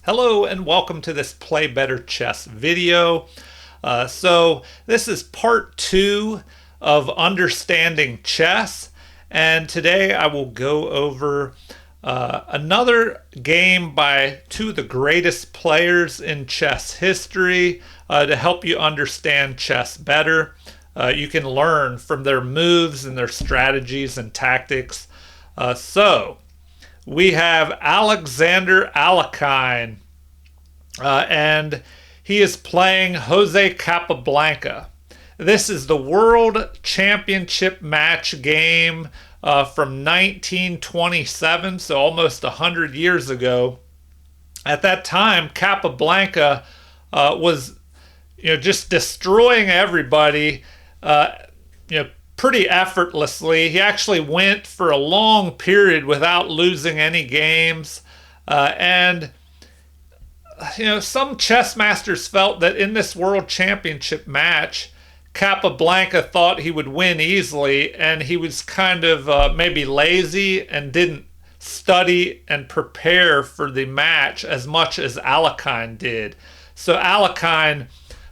Hello and welcome to this Play Better Chess video. So this is part two of understanding chess, and today I will go over another game by two of the greatest players in chess history to help you understand chess better. You can learn from their moves and their strategies and tactics. So we have Alexander Alekhine, and he is playing Jose Capablanca. This is the World Championship match game from 1927, so almost 100 years ago. At that time, Capablanca was, just destroying everybody, pretty effortlessly. He actually went for a long period without losing any games. And some chess masters felt that in this world championship match, Capablanca thought he would win easily, and he was kind of maybe lazy and didn't study and prepare for the match as much as Alekhine did. So Alekhine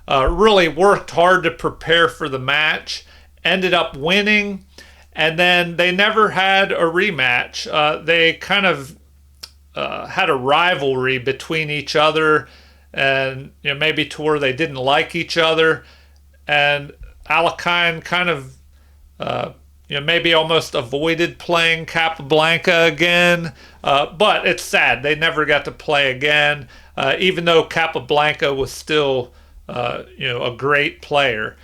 really worked hard to prepare for the match, ended up winning, and then they never had a rematch. They kind of had a rivalry between each other, and maybe to where they didn't like each other, and Alekhine kind of maybe almost avoided playing Capablanca again. But it's sad they never got to play again, even though Capablanca was still a great player.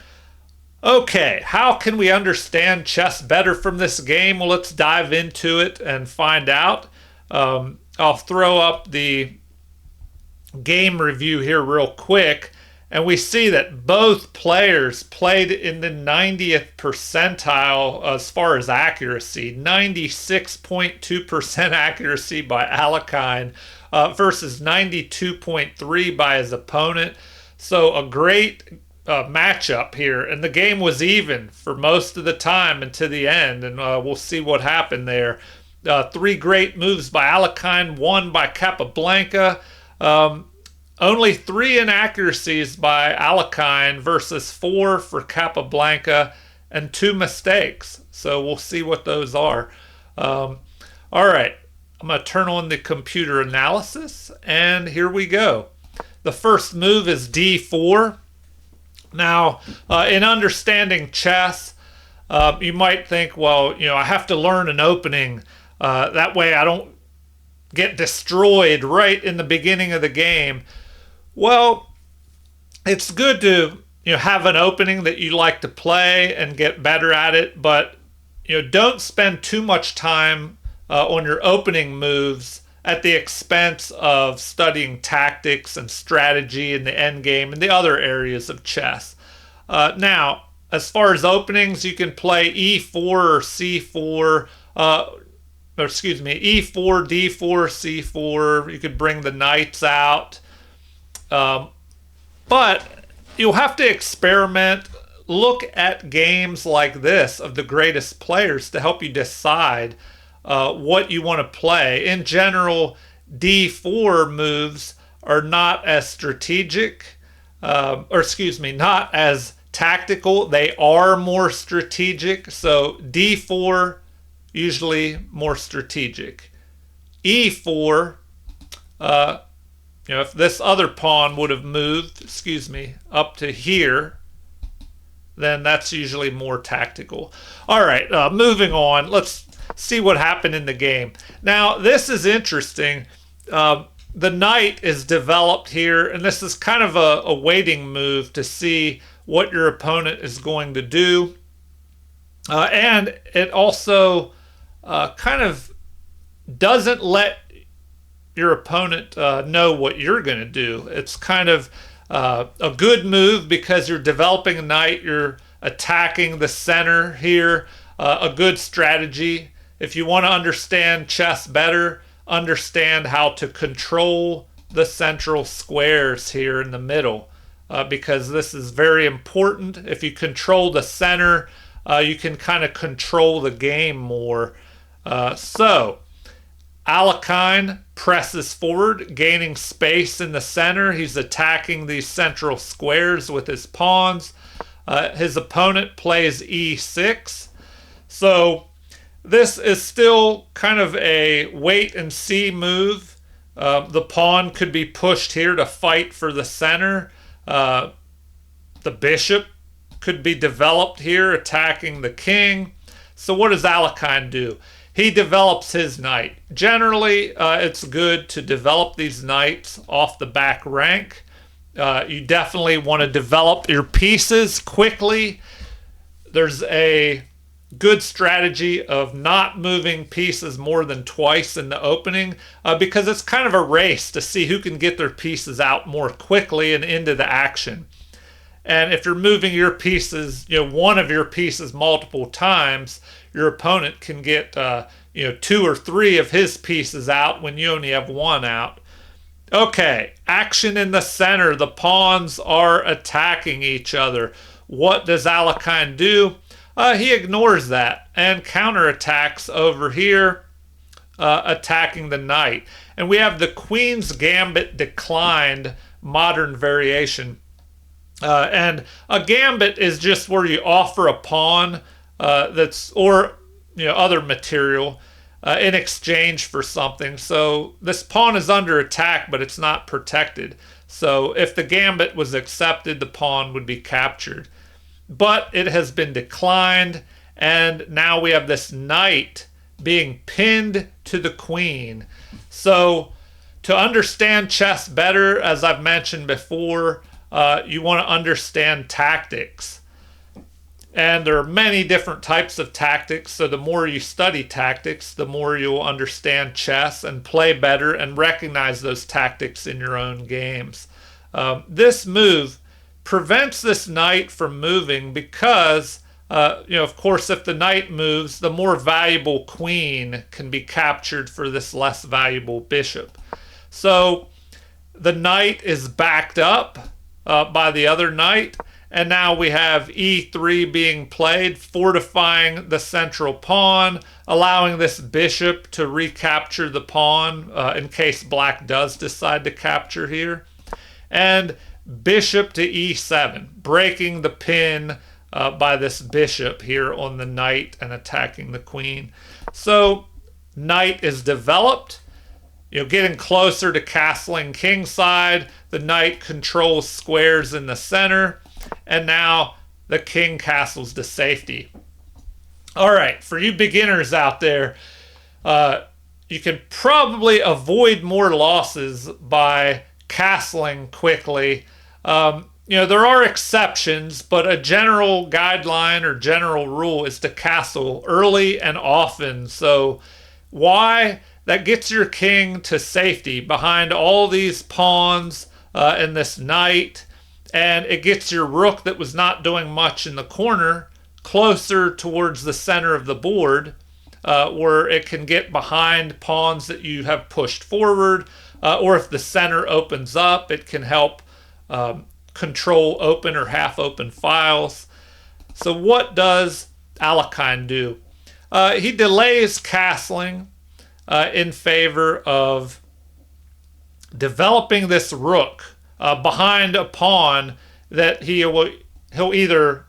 Okay, how can we understand chess better from this game? Well, let's dive into it and find out. I'll throw up the game review here real quick, and we see that both players played in the 90th percentile as far as accuracy. 96.2% accuracy by Alekhine versus 92.3% by his opponent. So a great matchup here, and the game was even for most of the time and to the end, and we'll see what happened there. Three great moves by Alekhine, one by Capablanca. Only three inaccuracies by Alekhine versus four for Capablanca, and two mistakes. So we'll see what those are. All right, I'm going to turn on the computer analysis, and here we go. The first move is d4. Now, in understanding chess, you might think, well, I have to learn an opening. That way I don't get destroyed right in the beginning of the game. Well, it's good to have an opening that you like to play and get better at it, but don't spend too much time on your opening moves at the expense of studying tactics and strategy in the end game and the other areas of chess. Now, as far as openings, you can play e4 or c4. E4, D4, C4. You could bring the knights out. But you'll have to experiment. Look at games like this of the greatest players to help you decide what you want to play. In general, D4 moves are not as strategic, not as tactical. They are more strategic. So D4, usually more strategic. E4, if this other pawn would have moved, up to here, then that's usually more tactical. All right, moving on. Let's see what happened in the game. Now, this is interesting. The knight is developed here, and this is kind of a waiting move to see what your opponent is going to do. And it also kind of doesn't let your opponent know what you're going to do. It's kind of a good move because you're developing a knight, you're attacking the center here, a good strategy. If you want to understand chess better, understand how to control the central squares here in the middle, because this is very important. If you control the center, you can kind of control the game more. So Alekhine presses forward, gaining space in the center. He's attacking these central squares with his pawns. His opponent plays e6. So this is still kind of a wait and see move. The pawn could be pushed here to fight for the center. The bishop could be developed here, attacking the king. So what does Alekhine do? He develops his knight. Generally, it's good to develop these knights off the back rank. You definitely want to develop your pieces quickly. There's a good strategy of not moving pieces more than twice in the opening because it's kind of a race to see who can get their pieces out more quickly and into the action. And if you're moving your pieces, one of your pieces multiple times, your opponent can get, 2 or 3 of his pieces out when you only have one out. Okay, action in the center. The pawns are attacking each other. What does Alekhine do? He ignores that and counterattacks over here, attacking the knight. And we have the Queen's Gambit declined modern variation. And a gambit is just where you offer a pawn or other material in exchange for something. So this pawn is under attack, but it's not protected. So if the gambit was accepted, the pawn would be captured. But it has been declined, and now we have this knight being pinned to the queen. So to understand chess better, as I've mentioned before, you want to understand tactics. And there are many different types of tactics, so the more you study tactics, the more you'll understand chess and play better and recognize those tactics in your own games. This move prevents this knight from moving because, of course, if the knight moves, the more valuable queen can be captured for this less valuable bishop. So the knight is backed up by the other knight, and now we have e3 being played, fortifying the central pawn, allowing this bishop to recapture the pawn in case black does decide to capture here. And bishop to e7, breaking the pin by this bishop here on the knight and attacking the queen. So knight is developed, getting closer to castling kingside. The knight controls squares in the center, and now the king castles to safety. All right, for you beginners out there, you can probably avoid more losses by castling quickly. There are exceptions, but a general guideline or general rule is to castle early and often. So why? That gets your king to safety behind all these pawns and this knight, and it gets your rook that was not doing much in the corner closer towards the center of the board, where it can get behind pawns that you have pushed forward, or if the center opens up, it can help control open or half open files. So what does Alekhine do? He delays castling in favor of developing this rook behind a pawn that he'll either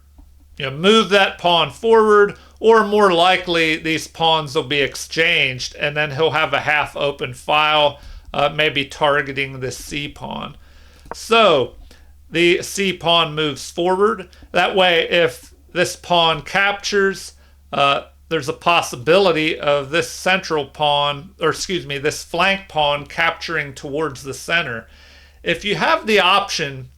move that pawn forward, or more likely these pawns will be exchanged, and then he'll have a half open file, maybe targeting the c pawn. So the c pawn moves forward. That way, if this pawn captures, there's a possibility of this central pawn, this flank pawn capturing towards the center. If you have the option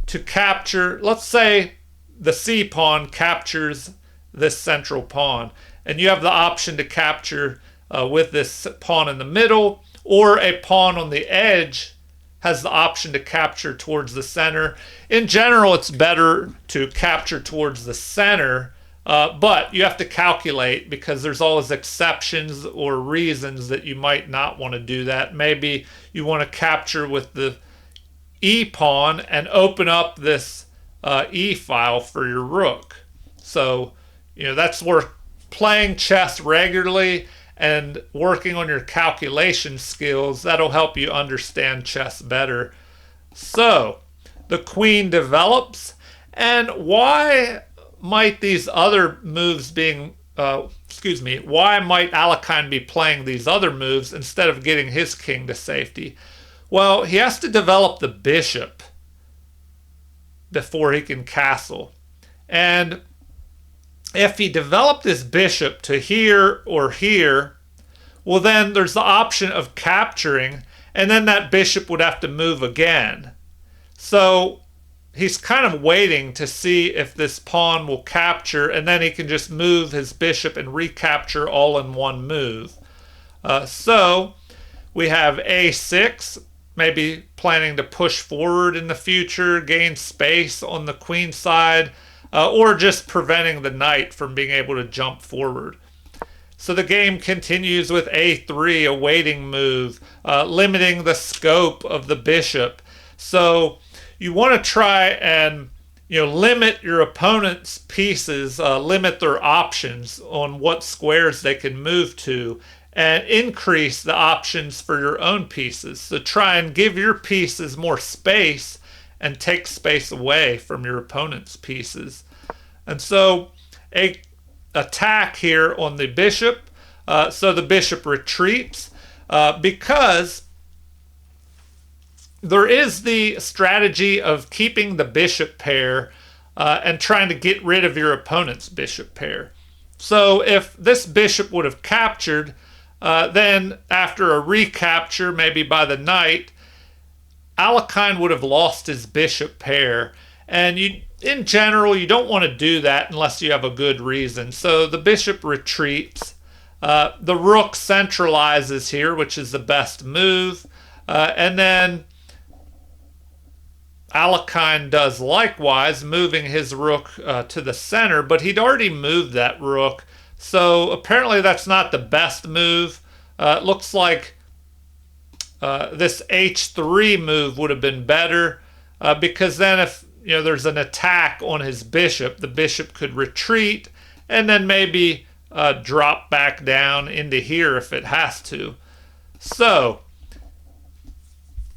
to capture, let's say the c pawn captures this central pawn, and you have the option to capture with this pawn in the middle, or a pawn on the edge has the option to capture towards the center. In general, it's better to capture towards the center, but you have to calculate because there's always exceptions or reasons that you might not want to do that. Maybe you want to capture with the e pawn and open up this e file for your rook. So, that's where playing chess regularly and working on your calculation skills. That'll help you understand chess better. So, the queen develops, and why might these other moves why might Alekhine be playing these other moves instead of getting his king to safety? Well, he has to develop the bishop before he can castle. And if he developed his bishop to here or here, well, then there's the option of capturing, and then that bishop would have to move again. So he's kind of waiting to see if this pawn will capture, and then he can just move his bishop and recapture all in one move. So we have a6, maybe planning to push forward in the future, gain space on the queen side, or just preventing the knight from being able to jump forward. So the game continues with a3, a waiting move, limiting the scope of the bishop. So you want to try and limit your opponent's pieces, limit their options on what squares they can move to, and increase the options for your own pieces. So try and give your pieces more space and take space away from your opponent's pieces. And so a attack here on the bishop. So the bishop retreats because there is the strategy of keeping the bishop pair and trying to get rid of your opponent's bishop pair. So if this bishop would have captured, then after a recapture, maybe by the knight, Alekhine would have lost his bishop pair. And in general, you don't want to do that unless you have a good reason. So the bishop retreats. The rook centralizes here, which is the best move. And then Alekhine does likewise, moving his rook to the center, but he'd already moved that rook. So apparently that's not the best move. It looks like this h3 move would have been better because then if there's an attack on his bishop, the bishop could retreat and then maybe drop back down into here if it has to. So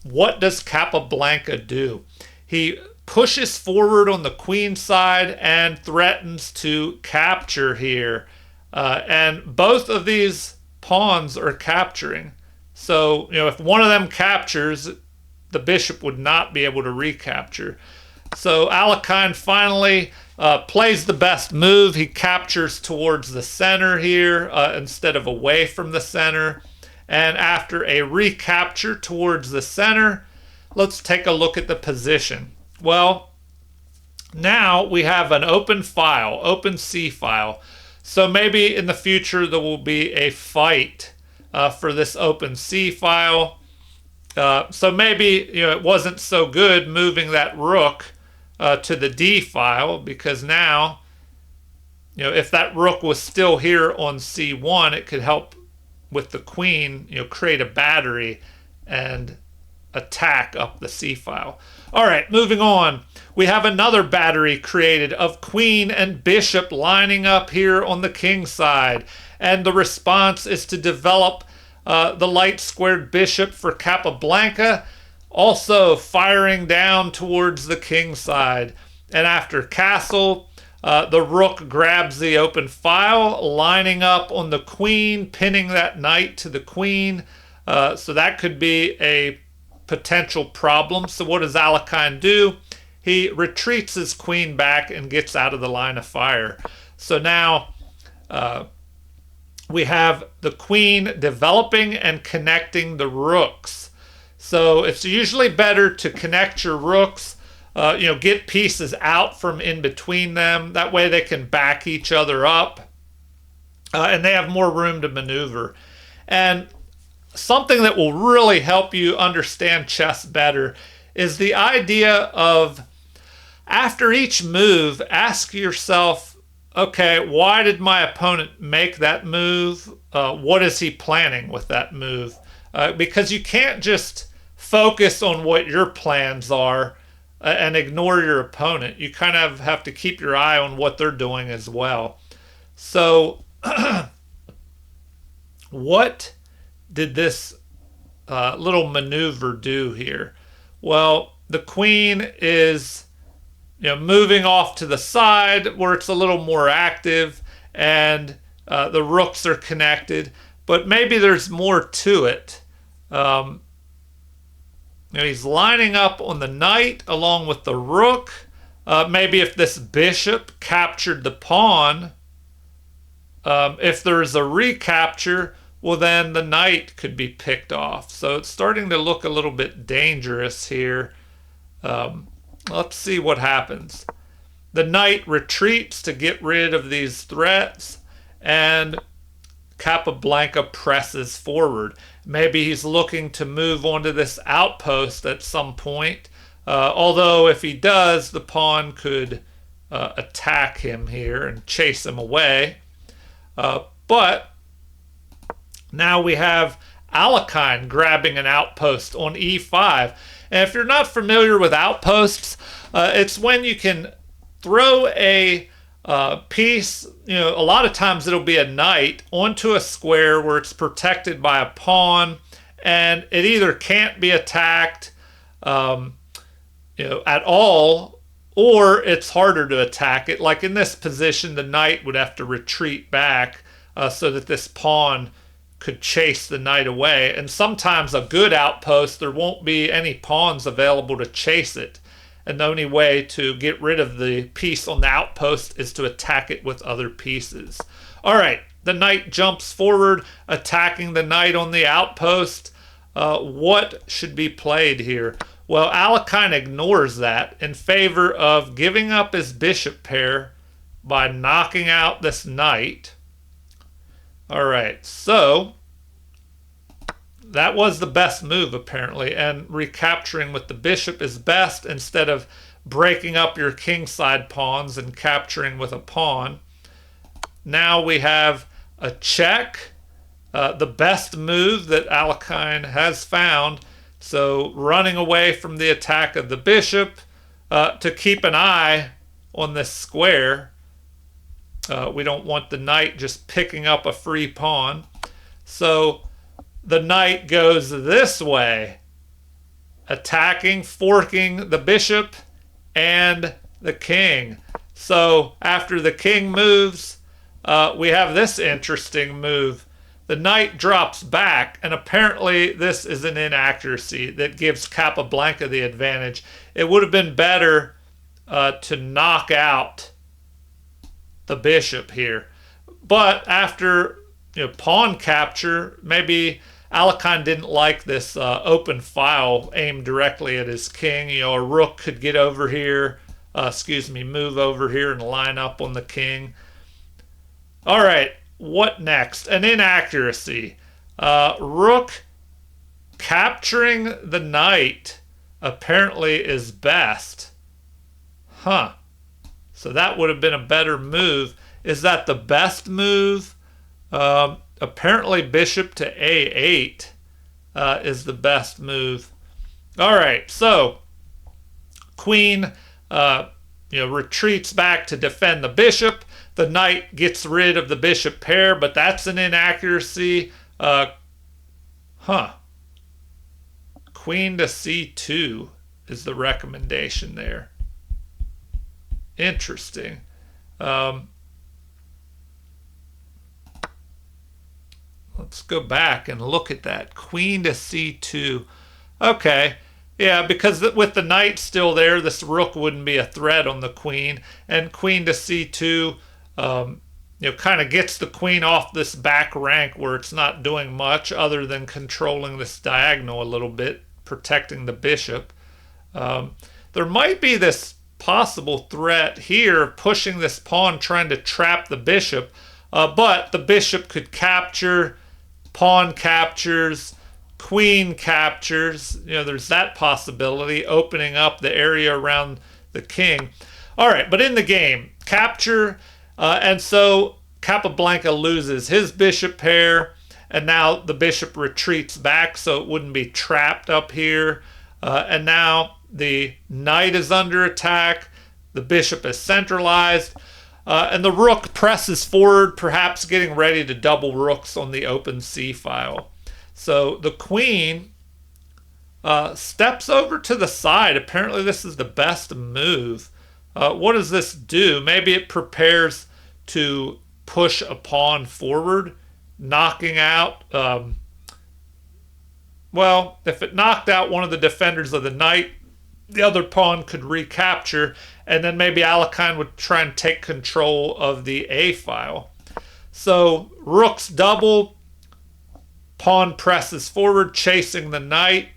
what does Capablanca do? He pushes forward on the queen side and threatens to capture here. And both of these pawns are capturing. So, if one of them captures, the bishop would not be able to recapture. So Alekhine finally plays the best move. He captures towards the center here instead of away from the center. And after a recapture towards the center, let's take a look at the position. Well, now we have an open file, open C file. So maybe in the future there will be a fight for this open C file. So maybe it wasn't so good moving that rook to the D file, because now if that rook was still here on C1, it could help with the queen create a battery and attack up the C file. All right, moving on. We have another battery created of queen and bishop lining up here on the king side. And the response is to develop the light squared bishop for Capablanca, also firing down towards the king side. And after castle, the rook grabs the open file, lining up on the queen, pinning that knight to the queen. So that could be a potential problem. So what does Alekhine do? He retreats his queen back and gets out of the line of fire. So now we have the queen developing and connecting the rooks. So it's usually better to connect your rooks, get pieces out from in between them. That way they can back each other up and they have more room to maneuver. And something that will really help you understand chess better is the idea of, after each move, ask yourself, okay, why did my opponent make that move? What is he planning with that move? Because you can't just focus on what your plans are and ignore your opponent. You kind of have to keep your eye on what they're doing as well. So What did this little maneuver do here? Well, the queen is moving off to the side where it's a little more active, and the rooks are connected. But maybe there's more to it. He's lining up on the knight along with the rook. Maybe if this bishop captured the pawn, if there's a recapture, well, then the knight could be picked off. So it's starting to look a little bit dangerous here. Let's see what happens. The knight retreats to get rid of these threats, and Capablanca presses forward. Maybe he's looking to move onto this outpost at some point. Although if he does, the pawn could attack him here and chase him away. But now we have Alekhine grabbing an outpost on e5. And if you're not familiar with outposts, it's when you can throw a piece, a lot of times it'll be a knight onto a square where it's protected by a pawn, and it either can't be attacked at all, or it's harder to attack it. Like in this position, the knight would have to retreat back so that this pawn could chase the knight away. And sometimes a good outpost, there won't be any pawns available to chase it. And the only way to get rid of the piece on the outpost is to attack it with other pieces. All right, the knight jumps forward, attacking the knight on the outpost. What should be played here? Well, Alekhine ignores that in favor of giving up his bishop pair by knocking out this knight. All right, so that was the best move apparently, and recapturing with the bishop is best instead of breaking up your kingside pawns and capturing with a pawn. Now we have a check, the best move that Alekhine has found. So running away from the attack of the bishop to keep an eye on this square. We don't want the knight just picking up a free pawn. So the knight goes this way, attacking, forking the bishop and the king. So after the king moves, we have this interesting move. The knight drops back, and apparently this is an inaccuracy that gives Capablanca the advantage. It would have been better to knock out the bishop here. But after pawn capture, maybe Alekhine didn't like this open file aimed directly at his king. A rook could get over here, move over here and line up on the king. All right. What next? An inaccuracy. Rook capturing the knight apparently is best. Huh. So that would have been a better move. Is that the best move? Apparently bishop to a8 is the best move. All right, so queen retreats back to defend the bishop. The knight gets rid of the bishop pair, but that's an inaccuracy. Queen to c2 is the recommendation there. Interesting. Let's go back and look at that. Queen to c2. Okay. Yeah, because with the knight still there, this rook wouldn't be a threat on the queen. And queen to c2, kind of gets the queen off this back rank where it's not doing much other than controlling this diagonal a little bit, protecting the bishop. There might be this possible threat here, pushing this pawn, trying to trap the bishop, but the bishop could capture, pawn captures, queen captures. There's that possibility, opening up the area around the king. All right, but in the game, capture, and so Capablanca loses his bishop pair, and now the bishop retreats back so it wouldn't be trapped up here. And now the knight is under attack. The bishop is centralized. And the rook presses forward, perhaps getting ready to double rooks on the open c file. So the queen steps over to the side. Apparently this is the best move. What does this do? Maybe it prepares to push a pawn forward, knocking out... well, if it knocked out one of the defenders of the knight, the other pawn could recapture, and then maybe Alekhine would try and take control of the a file. So rooks double, pawn presses forward, chasing the knight.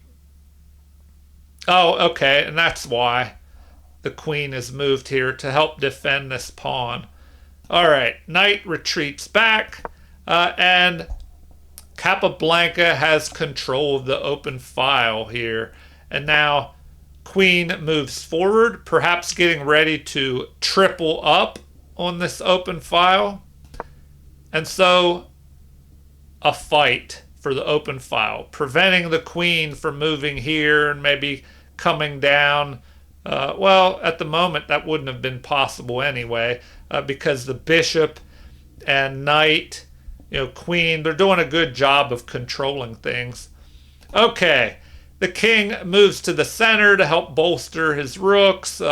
Oh, okay, and that's why the queen is moved here, to help defend this pawn. All right, knight retreats back, and Capablanca has control of the open file here. And now queen moves forward, perhaps getting ready to triple up on this open file. And so a fight for the open file, preventing the queen from moving here and maybe coming down. Well, at the moment, that wouldn't have been possible anyway, because the bishop and knight, queen, they're doing a good job of controlling things. Okay, the king moves to the center to help bolster his rooks,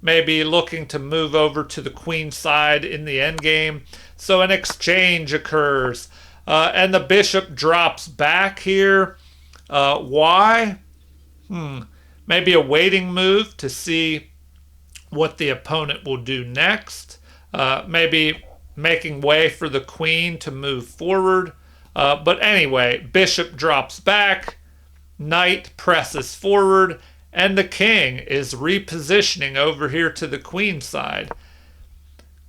maybe looking to move over to the queen side in the endgame. So an exchange occurs, and the bishop drops back here. Why? Maybe a waiting move to see what the opponent will do next. Maybe making way for the queen to move forward. But anyway, bishop drops back, knight presses forward, and the king is repositioning over here to the queen side.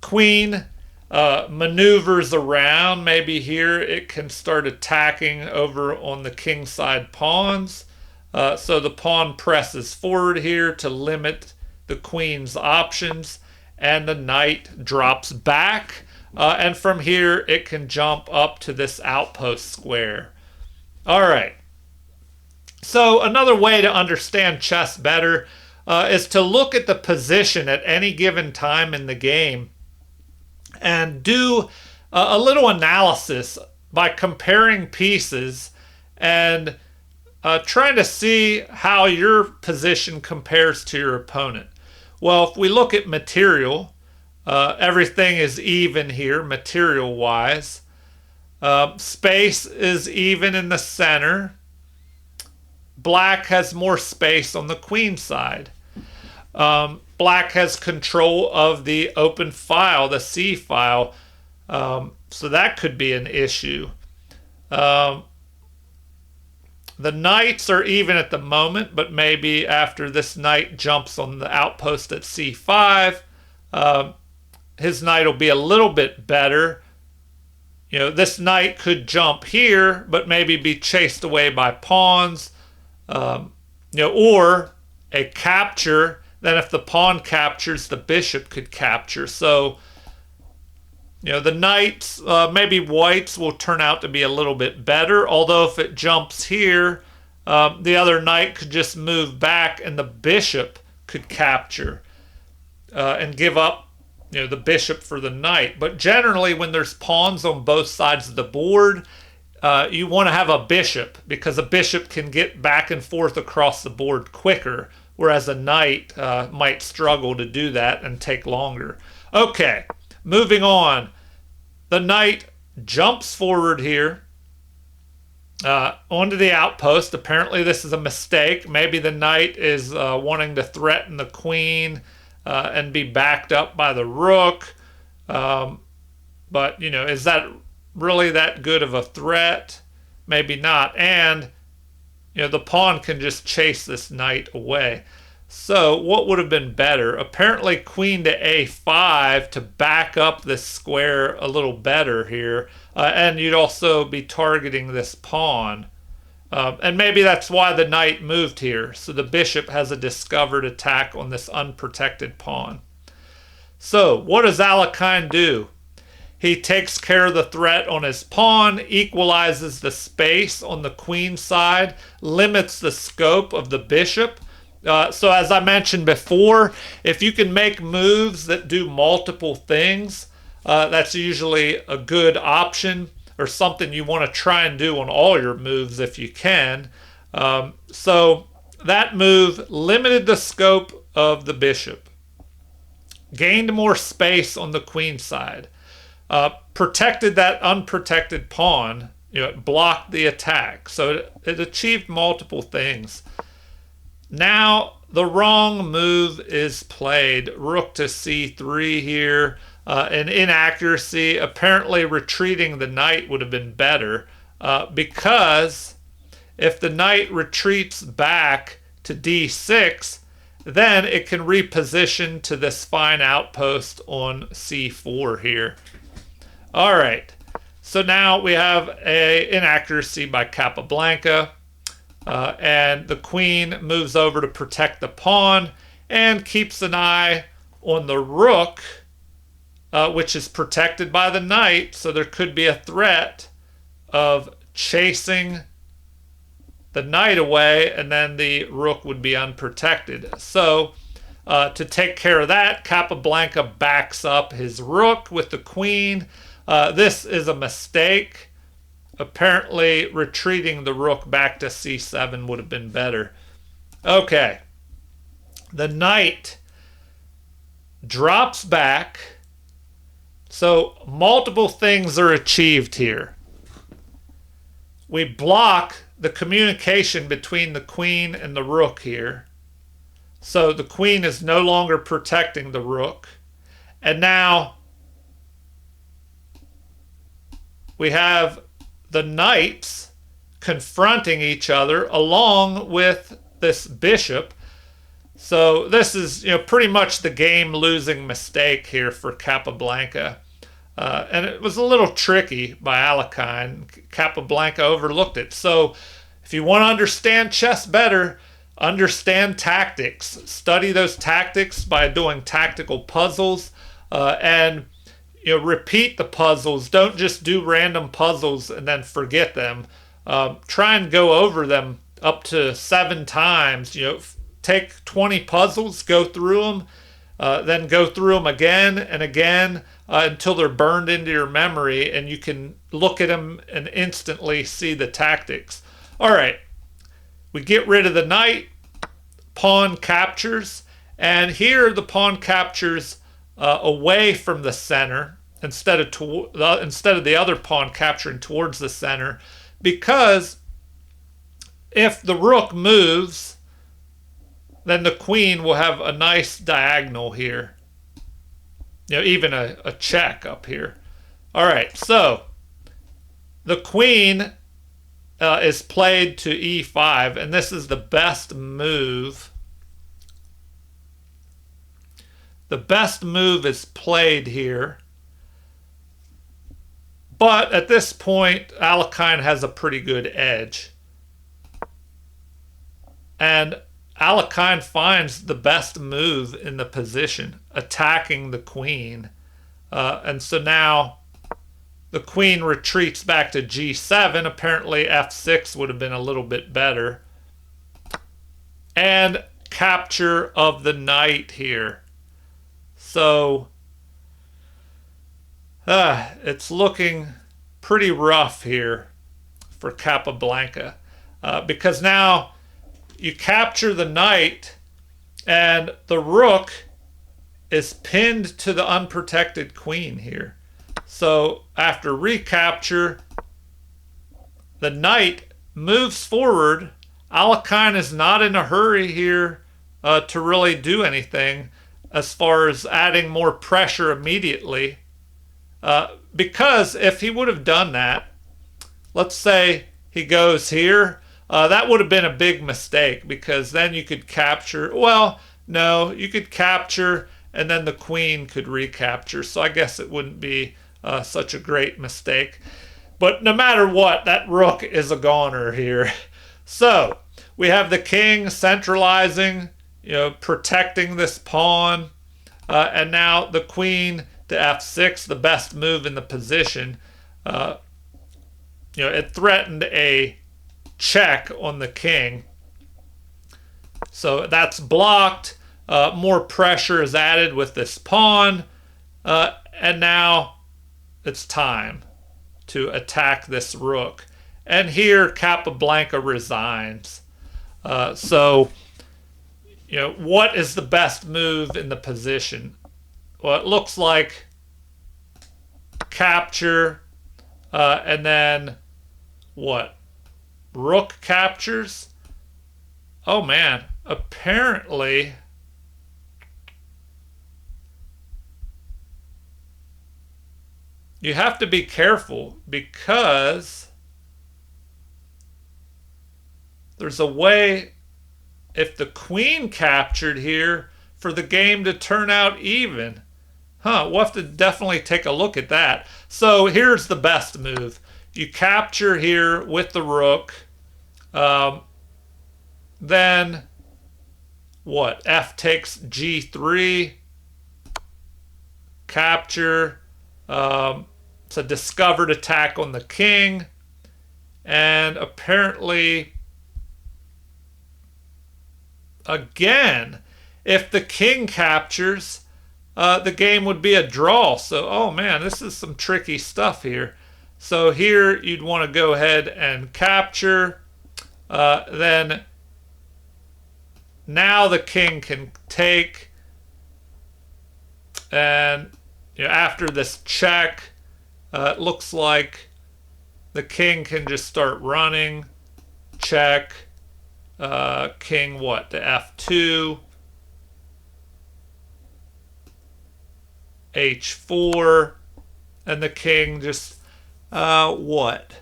Queen maneuvers around. Maybe here it can start attacking over on the king side pawns. So the pawn presses forward here to limit the queen's options, and the knight drops back. And from here, it can jump up to this outpost square. All right. So another way to understand chess better is to look at the position at any given time in the game and do a little analysis by comparing pieces and trying to see how your position compares to your opponent. Well, if we look at material, everything is even here, material-wise. Space is even in the center. Black has more space on the queen side. Black has control of the open file, the C file. So that could be an issue. The knights are even at the moment, but maybe after this knight jumps on the outpost at c5, his knight will be a little bit better. This knight could jump here, but maybe be chased away by pawns, or a capture. Then if the pawn captures, the bishop could capture. So, the knights, maybe whites will turn out to be a little bit better. Although if it jumps here, the other knight could just move back and the bishop could capture and give up, the bishop for the knight. But generally, when there's pawns on both sides of the board, you want to have a bishop, because a bishop can get back and forth across the board quicker, whereas a knight might struggle to do that and take longer. Okay. Moving on, the knight jumps forward here onto the outpost. Apparently this is a mistake. Maybe the knight is wanting to threaten the queen and be backed up by the rook. But, is that really that good of a threat? Maybe not. And, the pawn can just chase this knight away. So what would have been better? Apparently queen to a5 to back up this square a little better here. And you'd also be targeting this pawn. And maybe that's why the knight moved here. So the bishop has a discovered attack on this unprotected pawn. So what does Alekhine do? He takes care of the threat on his pawn, equalizes the space on the queen side, limits the scope of the bishop, So as I mentioned before, if you can make moves that do multiple things, that's usually a good option or something you want to try and do on all your moves if you can. So that move limited the scope of the bishop, gained more space on the queen side, protected that unprotected pawn. It blocked the attack. So it achieved multiple things. Now the wrong move is played. Rook to c3 here. An inaccuracy. Apparently retreating the knight would have been better because if the knight retreats back to d6, then it can reposition to this fine outpost on c4 here. All right. So now we have an inaccuracy by Capablanca. And the queen moves over to protect the pawn and keeps an eye on the rook, which is protected by the knight. So there could be a threat of chasing the knight away, and then the rook would be unprotected. So to take care of that, Capablanca backs up his rook with the queen. This is a mistake. Apparently, retreating the rook back to c7 would have been better. Okay. The knight drops back. So multiple things are achieved here. We block the communication between the queen and the rook here. So the queen is no longer protecting the rook. And now we have the knights confronting each other along with this bishop. So this is pretty much the game losing mistake here for Capablanca. And it was a little tricky by Alekhine. Capablanca overlooked it. So if you want to understand chess better, understand tactics. Study those tactics by doing tactical puzzles and repeat the puzzles. Don't just do random puzzles and then forget them. Try and go over them up to 7 times. Take 20 puzzles, go through them, then go through them again and again until they're burned into your memory and you can look at them and instantly see the tactics. All right, we get rid of the knight, pawn captures, and here the pawn captures away from the center instead of the other pawn capturing towards the center, because if the rook moves, then the queen will have a nice diagonal here. Even a check up here. All right, so the queen is played to e5, and this is the best move. The best move is played here. But at this point, Alekhine has a pretty good edge. And Alekhine finds the best move in the position, attacking the queen. And so now the queen retreats back to g7. Apparently f6 would have been a little bit better. And capture of the knight here. So it's looking pretty rough here for Capablanca because now you capture the knight and the rook is pinned to the unprotected queen here. So after recapture, the knight moves forward. Alekhine is not in a hurry here to really do anything as far as adding more pressure immediately. Because if he would have done that, let's say he goes here, that would have been a big mistake because then you could capture. Well, no, you could capture and then the queen could recapture. So I guess it wouldn't be such a great mistake. But no matter what, that rook is a goner here. So we have the king centralizing, protecting this pawn. And now the queen to f6, the best move in the position. It threatened a check on the king. So that's blocked. More pressure is added with this pawn. And now it's time to attack this rook. And here Capablanca resigns. So, what is the best move in the position? Well, it looks like capture, and then what? Rook captures? Oh man, apparently you have to be careful because there's a way, if the queen captured here, for the game to turn out even. We'll have to definitely take a look at that. So here's the best move. You capture here with the rook. Then what? F takes G3. Capture. It's a discovered attack on the king. And apparently, again, if the king captures, the game would be a draw. So, oh man, this is some tricky stuff here. So here you'd want to go ahead and capture. Then now the king can take. And after this check, it looks like the king can just start running. Check. King what? To F2. H4. And the king just, what?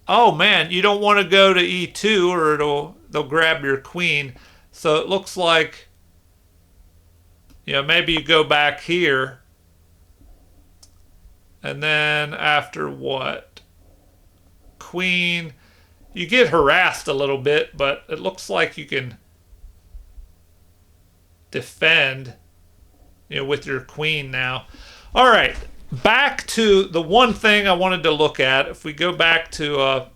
Oh man, you don't want to go to E2 or they'll grab your queen. So it looks like, maybe you go back here. And then after what? Queen. You get harassed a little bit, but it looks like you can defend, with your queen now. All right, back to the one thing I wanted to look at. If we go back to,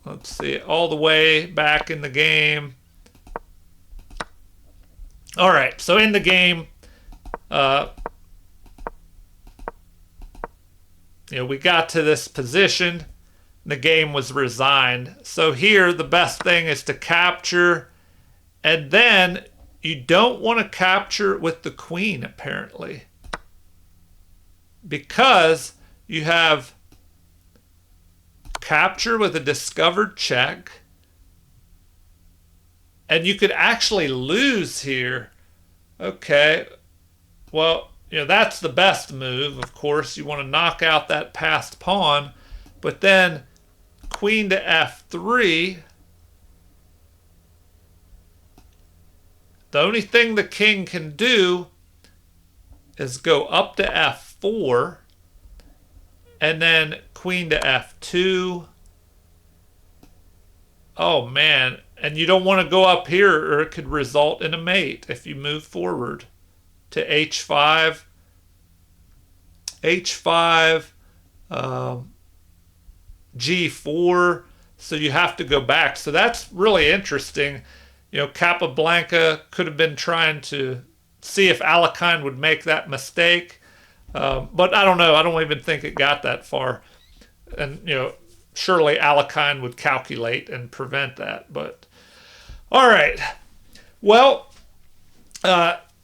let's see, all the way back in the game. All right, so in the game, we got to this position. The game was resigned. So here, the best thing is to capture. And then you don't want to capture with the queen, apparently. Because you have capture with a discovered check. And you could actually lose here. Okay. Well, that's the best move, of course. You want to knock out that passed pawn. But then queen to F3. The only thing the king can do is go up to F4. And then queen to F2. Oh, man. And you don't want to go up here or it could result in a mate if you move forward to H5. H5. G4. So you have to go back. So that's really interesting. Capablanca could have been trying to see if Alekhine would make that mistake. But I don't know. I don't even think it got that far. And, surely Alekhine would calculate and prevent that. But, all right. Well,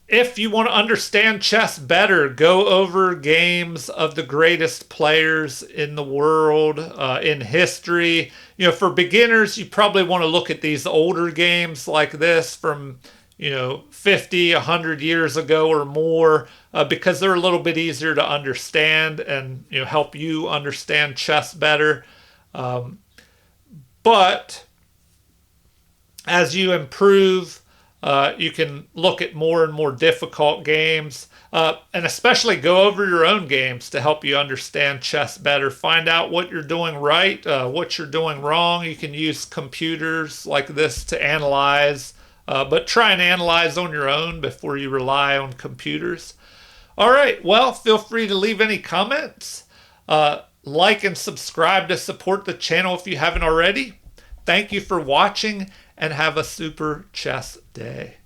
if you want to understand chess better, go over games of the greatest players in the world, in history. For beginners, you probably want to look at these older games like this from, 50, 100 years ago or more, because they're a little bit easier to understand and, help you understand chess better. But as you improve, you can look at more and more difficult games, and especially go over your own games to help you understand chess better. Find out what you're doing right, what you're doing wrong. You can use computers like this to analyze, but try and analyze on your own before you rely on computers. All right, well, feel free to leave any comments. Like and subscribe to support the channel if you haven't already. Thank you for watching, and have a super chess day.